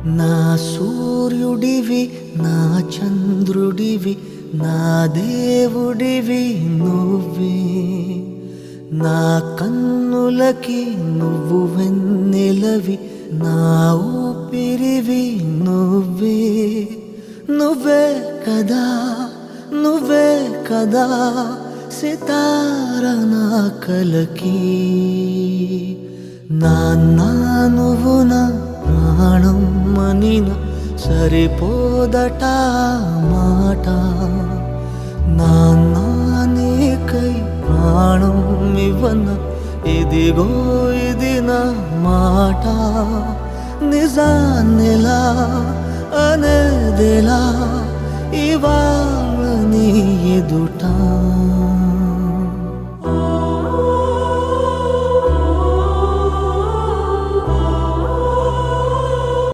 నా సూర్యుడివి నా చంద్రుడివి నా దేవుడివి నువ్వే నా కన్నులకి నువ్వు వెన్నెలవి నా ఊపిరివి నువ్వే నువ్వే కదా నువ్వే కదా సితార నా కలకి నాన్న నువ్వు నా ప్రాణం మనిన సరిపోదట మాట నాన్న నీకై ప్రాణం ఇవ్వన ఇదిగో ఇది నా మాట నిజాన్నిలా అనేదిలా ఇవాళ నీ ఎదుట